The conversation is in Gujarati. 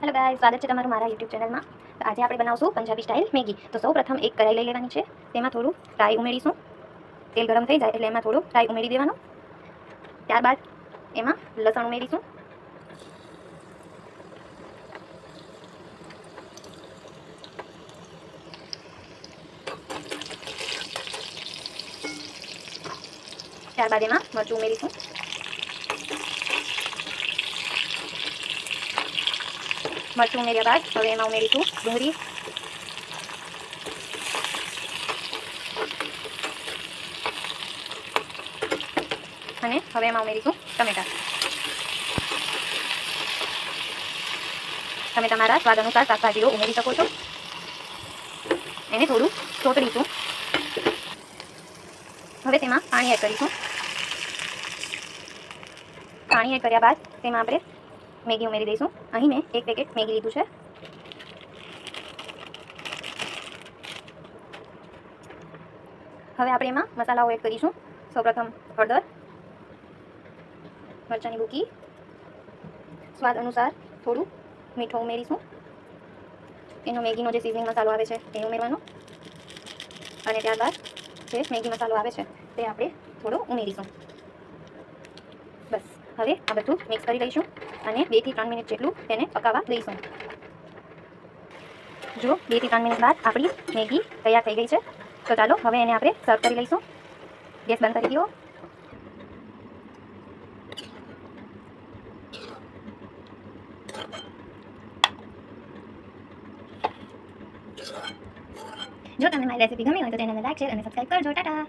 હેલો ગાઈસ, સ્વાગત છે તમારું મારા યુટ્યુબ ચેનલમાં. તો આજે આપણે બનાવશું પંજાબી સ્ટાઇલ મેગી. તો સૌપ્રથમ એક કઢાઈ લઈ લેવાની છે. તેમાં થોડું રાઈ ઉમેરીશું. તેલ ગરમ થઈ જાય એટલે એમાં થોડું રાઈ ઉમેરી દેવાનું. ત્યારબાદ એમાં લસણ ઉમેરીશું. ત્યારબાદ એમાં મરચું ઉમેરીશું. મરચું ઉમેર્યા બાદ હવે એમાં ઉમેરીશું ડુંગળી, અને હવે એમાં ઉમેરીશું ટમેટા. તમે તમારા સ્વાદ અનુસાર શાકભાજીઓ ઉમેરી શકો છો. એને થોડું ચોતડીશું. હવે તેમાં પાણી એડ કરીશું. પાણી એડ કર્યા બાદ તેમાં આપણે મેગી ઉમેરી દઈશું. અહીં મેં એક પેકેટ મેગી લીધું છે. હવે આપણે એમાં મસાલાઓ એડ કરીશું. સૌપ્રથમ હળદર, મરચાંની ભૂકી, સ્વાદ અનુસાર થોડું મીઠું ઉમેરીશું. એનો મેગીનો જે સિઝનિંગ મસાલો આવે છે એ ઉમેરવાનો, અને ત્યારબાદ જે મેગી મસાલો આવે છે તે આપણે થોડો ઉમેરીશું. બસ હવે આ બધું મિક્સ કરી લઈશું અને 2 થી 3 મિનિટ જેટલું તેને પકાવવા દઈશું. જો 2 થી 3 મિનિટ બાદ આપણી મેગી તૈયાર થઈ ગઈ છે. તો ચાલો હવે એને આપણે સર્વ કરી લઈશું. ગેસ બંધ કરી દો. જો તમને મારી રેસીપી ગમી હોય તો ચેનલને લાઈક, શેર અને સબસ્ક્રાઇબ કરજો. ટાટા.